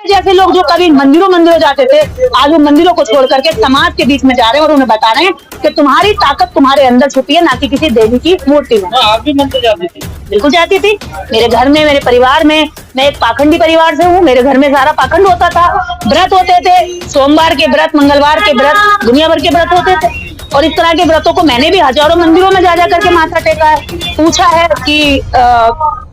जैसे लोग जो कभी मंदिरों मंदिरों जाते थे, आज वो मंदिरों को छोड़ करके समाज के बीच में जा रहे हैं और उन्हें बता रहे हैं कि तुम्हारी ताकत तुम्हारे अंदर छुपी है, ना कि किसी देवी की मूर्ति में। आप भी मंदिर जाती थी? बिल्कुल जाती थी। मेरे घर में, मेरे परिवार में, मैं एक पाखंडी परिवार से हूँ। मेरे घर में सारा पाखंड होता था, व्रत होते थे, सोमवार के व्रत, मंगलवार के व्रत, दुनिया भर के व्रत होते थे। और इस तरह के व्रतों को मैंने भी हजारों मंदिरों में जा करके माथा टेका है, पूछा है कि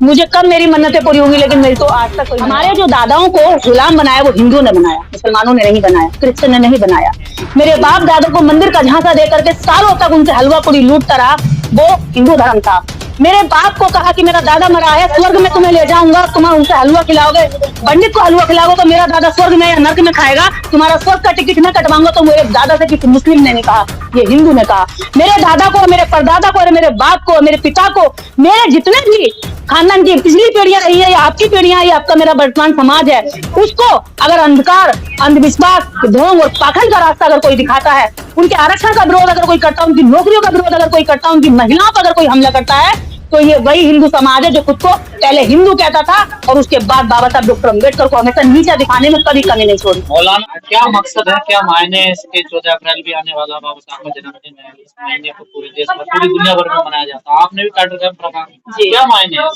मुझे कब मेरी मन्नतें पूरी होंगी, लेकिन मेरी तो आज तक कोई। हमारे जो दादाओं को गुलाम बनाया वो हिंदुओं ने बनाया, मुसलमानों ने नहीं बनाया, क्रिश्चियन ने नहीं बनाया। मेरे बाप दादा को मंदिर का झांसा दे करके सालों तक उनसे हलवा पूरी लूटता रहा, वो हिंदू धर्म था। मेरे बाप को कहा कि मेरा दादा मरा है, स्वर्ग में तुम्हें ले जाऊंगा, तुम उनसे हलवा खिलाओगे, पंडित को हलवा खिलाओगे तो मेरा दादा स्वर्ग में या नर्क में खाएगा, तुम्हारा स्वर्ग का टिकट न कटवाऊंगा। तो मेरे दादा से किसी मुस्लिम ने नहीं कहा, ये हिंदू ने कहा। मेरे दादा को, मेरे परदादा को, मेरे बाप को, मेरे पिता को, मेरे जितने भी खानदान की पिछली पीढ़ियां रही है या आपकी पीढ़ियां, ये आपका मेरा वर्तमान समाज है, उसको अगर अंधकार, अंधविश्वास, ढोंग और पाखंड का रास्ता अगर कोई दिखाता है, उनके आरक्षण का विरोध अगर कोई करता है, उनकी नौकरियों का विरोध अगर कोई करता है, उनकी महिलाओं पर अगर कोई हमला करता है, तो ये वही हिंदू समाज है जो खुद को पहले हिंदू कहता था और उसके बाद बाबा साहब डॉक्टर अम्बेडकर को हमेशा नीचा दिखाने में कभी कमी नहीं छोड़ी। मौलाना, क्या मकसद है, क्या मायने है इसके? 14 अप्रैल भी आने वाला, बाबा साहब का जन्मदिन है, इस महीने को पूरे देश में, पूरी दुनिया भर में मनाया जाता है। आपने भी कार्यक्रम रखा, क्या मायने है?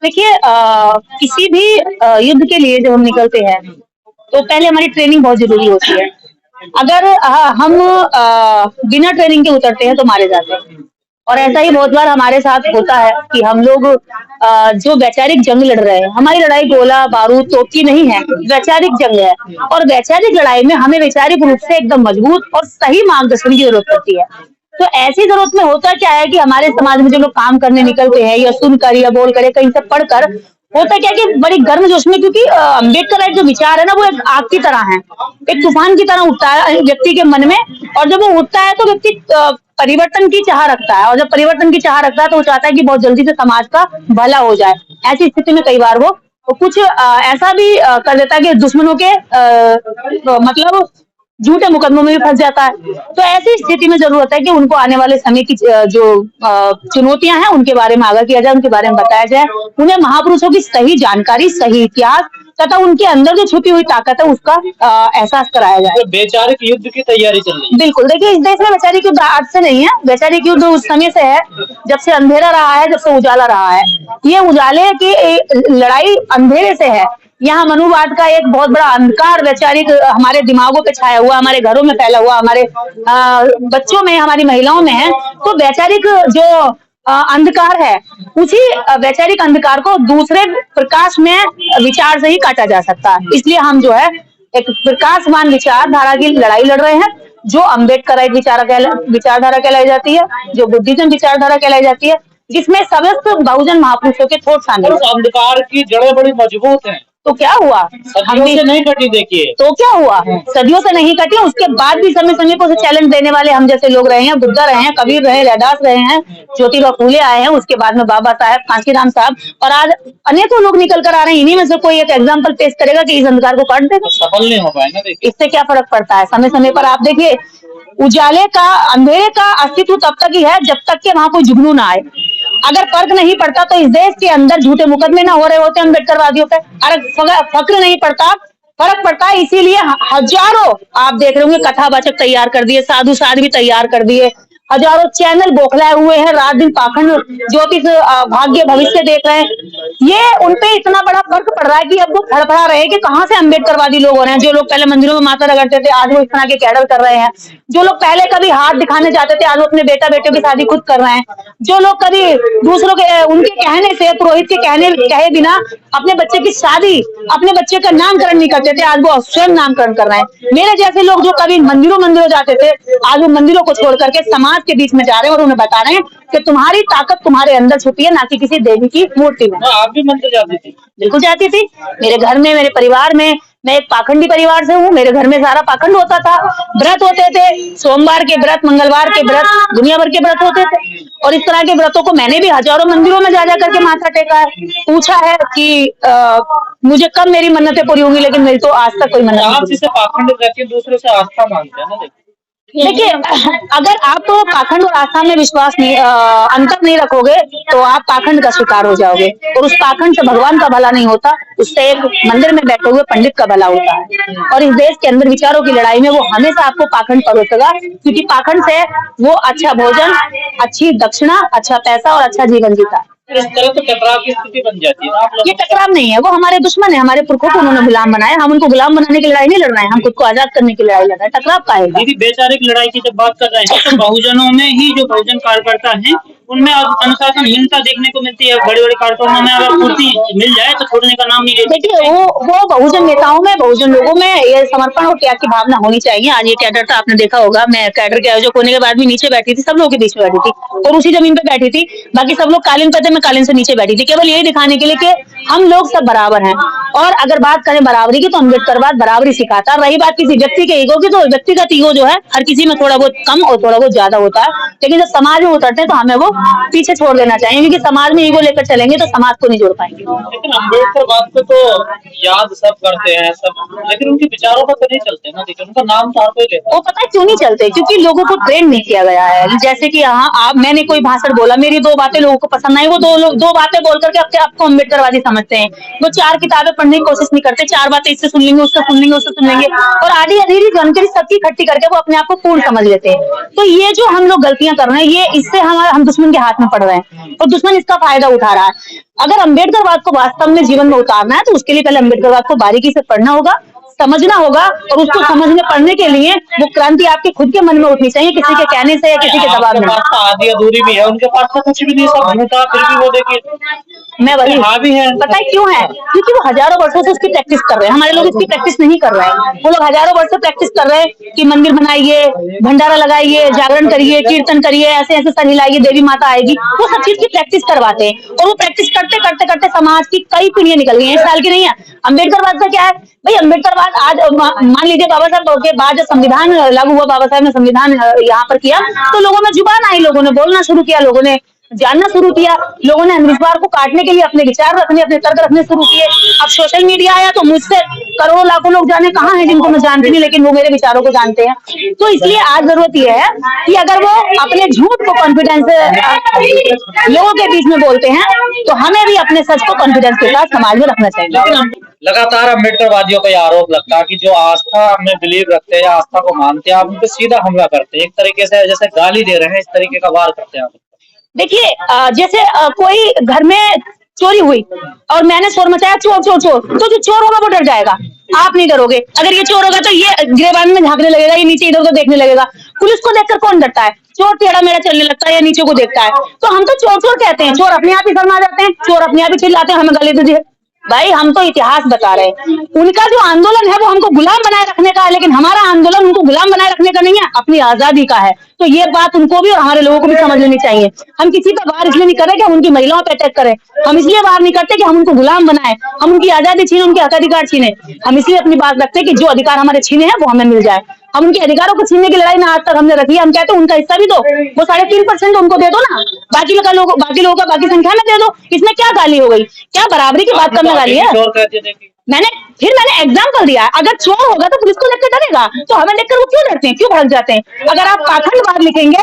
देखिए, किसी भी युद्ध के लिए जब हम निकलते हैं तो पहले हमारी ट्रेनिंग बहुत जरूरी होती है। अगर हम बिना ट्रेनिंग के उतरते हैं तो मारे जाते हैं। और ऐसा ही बहुत बार हमारे साथ होता है कि हम लोग जो वैचारिक जंग लड़ रहे हैं, हमारी लड़ाई गोला बारूद तोप की नहीं है, वैचारिक जंग है। और वैचारिक लड़ाई में हमें वैचारिक रूप से एकदम मजबूत और सही मार्गदर्शन की जरूरत पड़ती है। तो ऐसी जरूरत में होता क्या है कि हमारे समाज में जो लोग काम करने निकलते हैं, या सुनकर या बोल कर या कहीं से पढ़कर, होता क्या कि बड़ी गर्म जोश में, क्योंकि अम्बेडकर जो विचार है ना, वो एक आग की तरह है, एक तूफान की तरह उठता है व्यक्ति के मन में। और जब वो उठता है तो व्यक्ति परिवर्तन की चाह रखता है, और जब परिवर्तन की चाह रखता है तो वो चाहता है कि बहुत जल्दी से समाज का भला हो जाए। ऐसी स्थिति में कई बार वो कुछ ऐसा भी कर देता है कि दुश्मनों के मतलब झूठे मुकदमों में भी फंस जाता है। तो ऐसी स्थिति में जरूरत है कि उनको आने वाले समय की जो चुनौतियां हैं उनके बारे में आगाह किया जाए, उनके बारे में बताया जाए, उन्हें महापुरुषों की सही जानकारी, सही इतिहास तथा उनके अंदर जो छुपी हुई ताकत है उसका एहसास कराया जाए। तो वैचारिक युद्ध की तैयारी चल रही है। बिल्कुल, देखिए, इस देश में वैचारिक युद्ध आज से नहीं है। वैचारिक युद्ध उस समय से है जब से अंधेरा रहा है, जब से उजाला रहा है। ये उजाले की लड़ाई अंधेरे से है। यहाँ मनुवाद का एक बहुत बड़ा अंधकार वैचारिक हमारे दिमागों पे छाया हुआ, हमारे घरों में फैला हुआ, हमारे बच्चों में, हमारी महिलाओं में है। तो वैचारिक जो अंधकार है, उसी वैचारिक अंधकार को दूसरे प्रकाश में विचार से ही काटा जा सकता है। इसलिए हम जो है एक प्रकाशमान विचारधारा की लड़ाई लड़ रहे हैं, जो अम्बेडकर विचारधारा कहलाई जाती है, जो बुद्धिज्म विचारधारा कहलाई जाती है, जिसमें समस्त बहुजन महापुरुषों के थोट शामिल है। अंधकार की जड़ें बड़ी मजबूत हैं। तो क्या हुआ, सदियों से नहीं कटी। देखिए, तो क्या हुआ, सदियों से नहीं कटी। उसके बाद भी समय समय पर चैलेंज देने वाले हम जैसे लोग रहे हैं, बुद्धा रहे हैं, कबीर रहे, रैदास रहे हैं, ज्योतिबा फूले आए हैं, उसके बाद में बाबा साहब, कांशीराम साहब, और आज अनेकों लोग निकल कर आ रहे हैं। इन्हीं में से कोई एक एग्जाम्पल पेश करेगा कि इस अंधकार को काट देगा? सफल नहीं हो पाएगा। इससे क्या फर्क पड़ता है? समय समय पर आप देखिए, उजाले का, अंधेरे का अस्तित्व तब तक ही है जब तक कि वहां कोई जुगनू ना आए। अगर फर्क नहीं पड़ता तो इस देश के अंदर झूठे मुकदमे ना हो रहे होते अम्बेडकरवादियों पे। अगर फक्र नहीं पड़ता, फर्क पड़ता है। इसीलिए हजारों आप देख रहे होंगे कथावाचक तैयार कर दिए, साधु साध भी तैयार कर दिए, हजारों चैनल बौखलाए हुए हैं, रात दिन पाखंड ज्योतिष भाग्य भविष्य देख रहे हैं। ये उनपे इतना बड़ा फर्क पड़ रहा है कि अब वो फड़फड़ा रहे हैं कि कहाँ से अम्बेडकरवादी लोग हो रहे हैं। जो लोग पहले मंदिरों में माथा रगड़ते थे, आज वो इस तरह के कैडर कर रहे हैं। जो लोग पहले कभी हाथ दिखाने जाते थे, आज वो अपने बेटा बेटियों की शादी खुद कर रहे हैं। जो लोग कभी दूसरों के, उनके कहने से, पुरोहित के कहे बिना अपने बच्चे की शादी, अपने बच्चे का नामकरण नहीं करते थे, आज वो स्वयं नामकरण कर रहे हैं। मेरे जैसे लोग जो कभी मंदिरों मंदिरों जाते थे, आज वो मंदिरों को छोड़ करके समाज के बीच में जा रहे हैं और उन्हें बता रहे हैं कि तुम्हारी ताकत तुम्हारे अंदर छुपी है, ना कि किसी देवी की मूर्ति में। आप भी मंदिर जाती थी? बिल्कुल जाती थी। मेरे घर में, मेरे परिवार में, मैं एक पाखंडी परिवार से हूँ। मेरे घर में सारा पाखंड होता था, व्रत होते थे, सोमवार के व्रत, मंगलवार के व्रत, दुनिया भर के व्रत होते थे। और इस तरह के व्रतों को मैंने भी हजारों मंदिरों में जा करके माथा टेका है, पूछा है कि मुझे कब मेरी मन्नतें पूरी होंगी, लेकिन मेरी तो आज तक कोई मन्नत नहीं। आप जिसे पाखंड रहती है, दूसरों से आस्था मांगते हैं ना। देखिए, अगर आप पाखंड और आस्था में विश्वास नहीं अंतर नहीं रखोगे तो आप पाखंड का शिकार हो जाओगे और उस पाखंड से भगवान का भला नहीं होता, उससे एक मंदिर में बैठे हुए पंडित का भला होता है। और इस देश के अंदर विचारों की लड़ाई में वो हमेशा आपको पाखंड परोसेगा, क्योंकि पाखंड से वो अच्छा भोजन, अच्छी दक्षिणा, अच्छा पैसा और अच्छा जीवन जीता है। इस तरह तो टकराव की स्थिति बन जाती है ना आप ये लोगों टकराव नहीं है, वो हमारे दुश्मन है, हमारे पुरखों को उन्होंने गुलाम बनाया, हम उनको गुलाम बनाने की लड़ाई नहीं लड़ रहे हैं, हम खुद को आजाद करने की लड़ाई लड़ रहे हैं। टकराव का है दीदी वैचारिक लड़ाई की जब बात कर रहे हैं तो बहुजनों में ही जो बहुजन कार्यकर्ता हैं उनमें अब अनुशासनहीनता देखने को मिलती है। बड़े बड़े कार्यक्रमों में अगर कुर्सी मिल जाए तो छोड़ने का नाम नहीं लेते। देखिए, वो बहुजन नेताओं में, बहुजन लोगों में ये समर्पण और त्याग की भावना होनी चाहिए। आज ये कैडर था, आपने देखा होगा, मैं कैडर के आयोजक होने के बाद भी नीचे बैठी थी, सब लोगों के बीच में बैठी थी और उसी जमीन पे बैठी थी। बाकी सब लोग कालीन पे थे, मैं कालीन से नीचे बैठी थी, केवल यही दिखाने के लिए कि हम लोग सब बराबर हैं। और अगर बात करें बराबरी की तो अम्बेडकरवाद बराबरी सिखाता है। रही बात किसी व्यक्ति के ईगो की, तो व्यक्तिगत ईगो जो है हर किसी में थोड़ा बहुत कम और थोड़ा बहुत ज्यादा होता है, लेकिन जब समाज में उतरते हैं तो हमें वो पीछे छोड़ देना चाहिए, क्योंकि समाज में ईगो लेकर चलेंगे तो समाज को नहीं जोड़ पाएंगे। लेकिन अम्बेडकर को तो याद सब करते हैं सब, लेकिन उनके विचारों पर तो नहीं चलते ना। देखिए उनका नाम तो हर कोई लेता है। वो पता है क्यों नहीं चलते? क्योंकि लोगों को ट्रेन नहीं किया गया है। जैसे कि यहाँ आप, मैंने कोई भाषण बोला, मेरी दो बातें लोगों को पसंद आई, वो दो बातें बोल करके अपने आपको अम्बेडकरवादी समझते हैं। वो चार किताबें पढ़ने की कोशिश नहीं करते, चार बातें इससे सुन लेंगे, उससे सुन लेंगे, उससे सुन लेंगे, और आधी अधूरी जानकारी सबकी इकट्ठी करके वो अपने आप को पूर्ण समझ लेते हैं। तो ये जो हम लोग गलतियां कर रहे हैं, ये इससे हम दुश्मन के हाथ में पड़ रहे हैं और दुश्मन इसका फायदा उठा रहा है। अगर अम्बेडकरवाद को वास्तव में जीवन में उतारना है तो उसके लिए पहले अम्बेडकरवाद को बारीकी से पढ़ना होगा, समझना होगा, और उसको समझने पढ़ने के लिए वो क्रांति आपके खुद के मन में उठनी चाहिए, किसी के कहने से या किसी के दबाव में। आधी अधूरी भी है, उनके पास तो कुछ भी नहीं, सब झूठा, फिर भी वो देखिए मैं वही, भी है। पता है क्यों है? क्योंकि वो हजारों वर्षों से उसकी प्रैक्टिस कर रहे हैं। हमारे लोग इसकी प्रैक्टिस नहीं कर रहे हैं। वो लोग हजारों वर्ष से प्रैक्टिस कर रहे हैं कि मंदिर बनाइए, भंडारा लगाइए, जागरण करिए, कीर्तन करिए, ऐसे ऐसे सर हिलाइए, देवी माता आएगी। वो सब चीज की प्रैक्टिस करवाते हैं और वो प्रैक्टिस करते करते करते समाज की कई पीढ़ियां निकल गई हैं, इस साल की नहीं है। अम्बेडकरवाद का क्या है भाई? अम्बेडकरवाद आज मान लीजिए बाबा साहब के बाद जब संविधान लागू हुआ, बाबा साहब ने संविधान यहाँ पर किया, तो लोगों में जुबान आई, लोगों ने बोलना शुरू किया, लोगों ने जानना शुरू किया, लोगों ने अंधविश्वास को काटने के लिए अपने विचार रखने, अपने तर्क रखने शुरू किए। अब सोशल मीडिया आया तो मुझसे करोड़ों लाखों लोग जाने कहाँ हैं जिनको मैं जानती नहीं, लेकिन वो मेरे विचारों को जानते हैं। तो इसलिए आज जरूरत यह है कि अगर वो अपने झूठ को कॉन्फिडेंस से लोगों के बीच में बोलते हैं तो हमें भी अपने सच को कॉन्फिडेंस के साथ समाज में रखना चाहिए। लगातार अम्बेडकरवादियों का आरोप लगता है कि जो आस्था में बिलीव रखते हैं या आस्था को मानते हैं, आप उन पर सीधा हमला करते हैं, एक तरीके से जैसे गाली दे रहे हैं, इस तरीके का वार करते हैं आप। देखिए, जैसे कोई घर में चोरी हुई और मैंने शोर मचाया, चोर चोर चोर, तो जो चोर होगा वो डर जाएगा, आप नहीं डरोगे। अगर ये चोर होगा तो ये गिरेबान में झांकने लगेगा, ये नीचे इधर उधर देखने लगेगा। पुलिस को देखकर कौन डरता है? चोर टेढ़ा मेढ़ा चलने लगता है या नीचे को देखता है। तो हम तो चोर चोर कहते हैं, चोर अपने आप ही शर्मा जाते हैं, चोर अपने आप ही चिल्लाते हैं हमें गाली दीजिए। भाई हम तो इतिहास बता रहे हैं। उनका जो आंदोलन है वो हमको गुलाम बनाए रखने का है, लेकिन हमारा आंदोलन उनको गुलाम बनाए रखने का नहीं है, अपनी आजादी का है। तो ये बात उनको भी और हमारे लोगों को भी समझ लेनी चाहिए। हम किसी पर वार इसलिए नहीं कर रहे कि हम उनकी महिलाओं पर अटैक करें, हम इसलिए वार नहीं करते कि हम उनको गुलाम बनाए, हम उनकी आजादी छीने, उनके हक अधिकार छीने। हम इसलिए अपनी बात रखते हैं कि जो अधिकार हमारे छीने हैं वो हमें मिल जाए। हम उनके अधिकारों को छीनने की लड़ाई ना आज तक हमने रखी है। हम कहते हैं उनका हिस्सा भी दो, वो 3.5% उनको दे दो ना, बाकी लोगों का बाकी संख्या में दे दो। इसमें क्या गाली हो गई? क्या बराबरी की बात करना गाली है? मैंने एग्जाम्पल दिया है, अगर चोर होगा तो पुलिस को देखकर डरेगा, तो हमें देखकर वो क्यों डरते हैं, क्यों भड़क जाते हैं? अगर आप पाखंडवाद लिखेंगे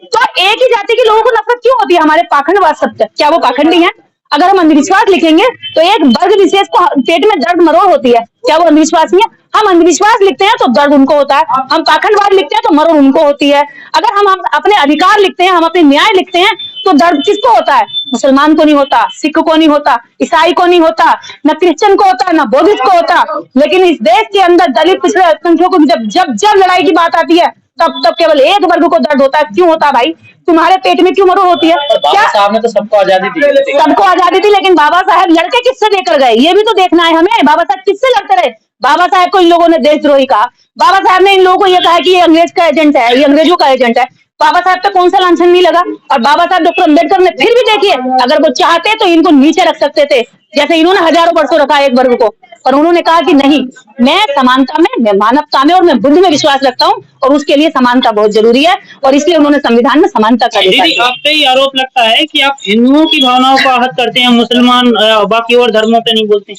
तो एक ही जाति के लोगों को नफरत क्यों होती है? हमारे पाखंडवाद सत्य, क्या वो पाखंडी है? अगर हम अंधविश्वास लिखेंगे तो एक वर्ग विशेष को पेट में दर्द मरोड़ होती है, क्या वो अंधविश्वास नहीं है? हम अंधविश्वास लिखते हैं तो दर्द उनको होता है, हम पाखंडवाद लिखते हैं तो मरोड़ उनको होती है। अगर हम अपने अधिकार लिखते हैं, हम अपने न्याय लिखते हैं तो दर्द किसको होता है? मुसलमान को नहीं होता, सिख को नहीं होता, ईसाई को नहीं होता, न क्रिश्चियन को होता, न बौद्धिस्ट को होता। लेकिन इस देश के अंदर दलित पिछड़े अल्पसंख्यकों की जब लड़ाई की बात आती है तब केवल एक वर्ग को दर्द होता है। क्यों होता है भाई? तुम्हारे पेट में क्यों मरोड़ होती है? बाबा साहब ने तो सबको आजादी दी, सबको आजादी थी, लेकिन बाबा साहब लड़के किससे देकर गए ये भी तो देखना है हमें। बाबा साहब किससे लड़ते रहे? बाबा साहब को इन लोगों ने देशद्रोही कहा, बाबा साहब ने इन लोगों को ये कहा कि ये अंग्रेज का एजेंट है, ये अंग्रेजों का एजेंट है। बाबा साहब पे कौन सा लांछन नहीं लगा? और बाबा साहब डॉक्टर अम्बेडकर ने फिर भी देखिए, अगर वो चाहते तो इनको नीचे रख सकते थे, जैसे इन्होंने हजारों वर्षों रखा एक वर्ग को। और उन्होंने कहा कि नहीं, मैं समानता में, मैं मानवता में और मैं बुद्ध में विश्वास रखता हूँ और उसके लिए समानता बहुत जरूरी है, और इसलिए उन्होंने संविधान में समानता का दीदी आप पे ही आरोप लगता है कि आप हिंदुओं की भावनाओं को आहत करते हैं, मुसलमान बाकी और धर्मों पे नहीं बोलते।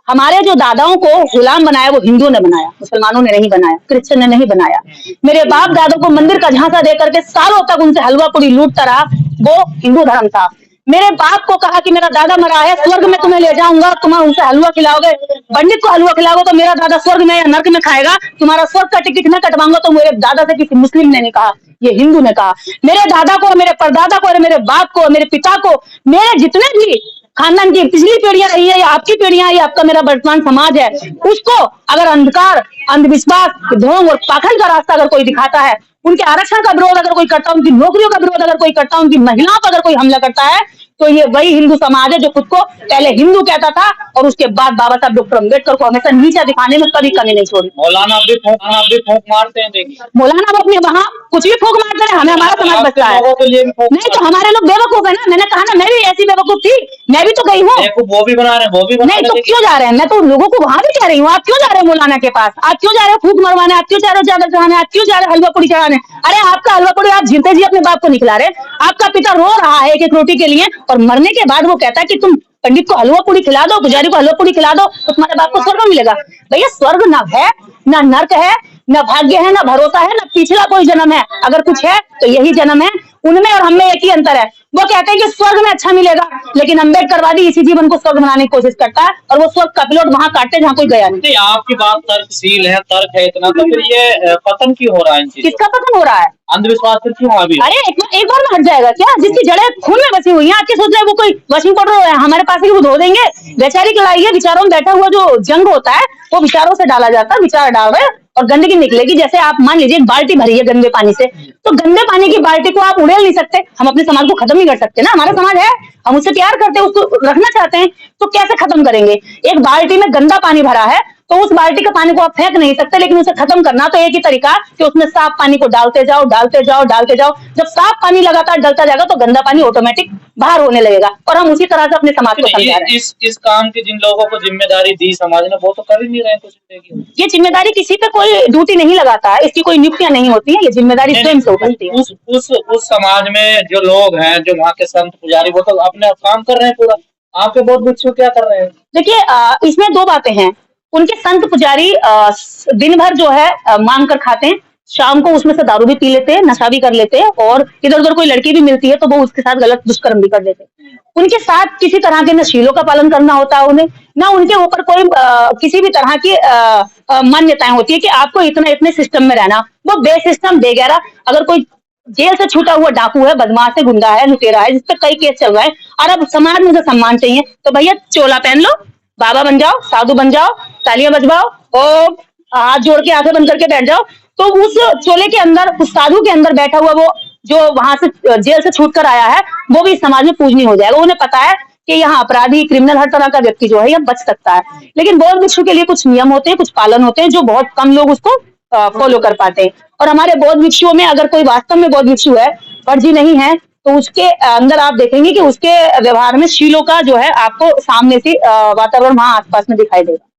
हमारे जो दादाओं को गुलाम बनाया वो हिंदुओं ने बनाया, मुसलमानों ने नहीं बनाया, क्रिश्चियन ने नहीं बनाया। मेरे बाप दादों को मंदिर का झांसा दे करके सालों तक उनसे हलवा पूरी लूटता रहा, वो हिंदू धर्म था। मेरे बाप को कहा कि मेरा दादा मरा है, स्वर्ग में तुम्हें ले जाऊंगा, तुम्हें उनसे हलवा खिलाओगे, पंडित को हलवा खिलाओगे तो मेरा दादा स्वर्ग में या नर्क में खाएगा, तुम्हारा स्वर्ग का टिकट न कटवाऊंगा। तो मेरे दादा से किसी मुस्लिम ने नहीं कहा, ये हिंदू ने कहा। मेरे दादा को, मेरे परदादा को, मेरे बाप को, मेरे पिता को, मेरे जितने भी खानदान की पिछली पीढ़ियां रही है या आपकी पीढ़ियां, या आपका मेरा वर्तमान समाज है, उसको अगर अंधकार, अंधविश्वास, ढोंग और पाखंड का रास्ता अगर कोई दिखाता है, उनके आरक्षण का विरोध अगर कोई करता है, उनकी नौकरियों का विरोध अगर कोई करता है, उनकी महिलाओं पर अगर कोई हमला करता है, तो ये वही हिंदू समाज है जो खुद को पहले हिंदू कहता था और उसके बाद बाबा साहब डॉक्टर अम्बेडकर को हमेशा नीचा दिखाने में कभी कमी नहीं छोड़ी। मौलाना अब भी फूंक मारते हैं, देखिए मौलाना अब अपने वहां कुछ भी फूंक मारते हैं, हमें हमारा समाज बचता है। लोगों के लिए भी फूंक नहीं तो हमारे लोग बेवकूफ है ना, मैंने कहा ना, मैं भी ऐसी बेवकूफ थी, मैं भी तो गई हूँ। वो भी बना रहे हैं, वो भी बना नहीं रहे तो हैं, क्यों जा रहे हैं? मैं तो लोगों को वहां भी कह रही हूँ, आप क्यों जा रहे हैं मौलाना के पास? आप क्यों जा रहे हो फूंक मरवाने? आप क्यों जा रहे हो चादर चढ़ाने? आप क्यों जा रहे हो हलवा पूरी चढ़ाने? अरे आपका हलवा पूरी आप जीते जी अपने बाप को नहीं खिला रहे। आपका पिता रो रहा है एक एक रोटी के लिए, और मरने के बाद वो कहता है कि तुम पंडित को हलवा पूरी खिला दो, पुजारी को हलवा पूरी खिला दो, तो तुम्हारे बाप को स्वर्ग मिलेगा। भैया स्वर्ग ना है, ना नर्क है, ना भाग्य है, ना भरोसा है, ना पिछला कोई जन्म है। अगर कुछ है तो यही जन्म है। उनमें और हमें एक ही अंतर है, वो कहते हैं कि स्वर्ग में अच्छा मिलेगा, लेकिन अम्बेडकरवादी इसी जीवन को स्वर्ग बनाने की कोशिश करता है, और वो स्वर्ग का पिलट वहां काटते हैं जहाँ कोई गया नहीं। आपकी बात तर्कशील है, तर्क है इतना, तो फिर ये पतन क्यों हो रहा है? किसका पतन हो रहा है? अंधविश्वास फिर क्यों आ गया? अरे एक बार में हट जाएगा क्या? जिसकी जड़ें खून में बसी हुई है, आपके सोच रहे वो कोई वॉशिंग पाउडर है हमारे पास ही वो धो देंगे? वैचारिक लड़ाई है, विचारों में बैठा हुआ जो जंग होता है वो विचारों से डाला जाता है। विचार डाल रहे और गंदगी निकलेगी। जैसे आप मान लीजिए एक बाल्टी भरी है गंदे पानी से, तो गंदे पानी की बाल्टी को आप उड़ेल नहीं सकते। हम अपने समाज को खत्म नहीं कर सकते ना, हमारा समाज है, हम उससे प्यार करते हैं, उसको रखना चाहते हैं, तो कैसे खत्म करेंगे? एक बाल्टी में गंदा पानी भरा है तो उस बाल्टी का पानी को आप फेंक नहीं सकते, लेकिन उसे खत्म करना तो एक ही तरीका कि उसमें साफ पानी को डालते जाओ, डालते जाओ, डालते जाओ। जब साफ पानी लगातार डलता जाएगा तो गंदा पानी ऑटोमेटिक बाहर होने लगेगा, और हम उसी तरह से अपने समाज को समझा रहे हैं। इस काम की जिन लोगों को जिम्मेदारी दी समाज ने, वो तो कर ही नहीं रहे कुछ। ये जिम्मेदारी किसी पे कोई ड्यूटी नहीं लगाता है, इसकी कोई नियुक्तियां नहीं होती है, ये जिम्मेदारी स्वयं से होती है। उस समाज में जो लोग हैं, जो वहाँ के संत पुजारी, वो तो अपने काम कर रहे हैं पूरा। आपके बौद्ध भिक्षु क्या कर रहे हैं? देखिए इसमें दो बातें हैं। उनके संत पुजारी दिन भर जो है मांग कर खाते हैं, शाम को उसमें से दारू भी पी लेते हैं, नशा भी कर लेते हैं, और इधर उधर कोई लड़की भी मिलती है तो वो उसके साथ गलत दुष्कर्म भी कर देते हैं। उनके साथ किसी तरह के न शीलों का पालन करना होता है उन्हें, ना उनके ऊपर कोई किसी भी तरह की मान्यताएं होती है कि आपको इतने सिस्टम में रहना। वो बेसिस्टम बेगैरा, अगर कोई जेल से छूटा हुआ डाकू है, बदमाश है, गुंडा है, लुटेरा है, जिसपे कई केस चल रहे हैं, और अब समाज में जो सम्मान चाहिए, तो भैया चोला पहन लो, बाबा बन जाओ, साधु बन जाओ, तालियां बजवाओ और हाथ जोड़ के आंखें बंद करके बैठ जाओ। तो उस चोले के अंदर, उस साधु के अंदर बैठा हुआ वो जो वहां से जेल से छूट कर आया है, वो भी समाज में पूजनीय हो जाएगा। उन्हें पता है कि यहाँ अपराधी, क्रिमिनल, हर तरह का व्यक्ति जो है यह बच सकता है। लेकिन बौद्ध भिक्षु के लिए कुछ नियम होते हैं, कुछ पालन होते हैं, जो बहुत कम लोग उसको फॉलो कर पाते हैं। और हमारे बौद्ध भिक्षुओं में अगर कोई वास्तव में बौद्ध भिक्षु है, फर्जी नहीं है, तो उसके अंदर आप देखेंगे कि उसके व्यवहार में शीलों का जो है आपको सामने से वातावरण वहां आसपास में दिखाई देगा।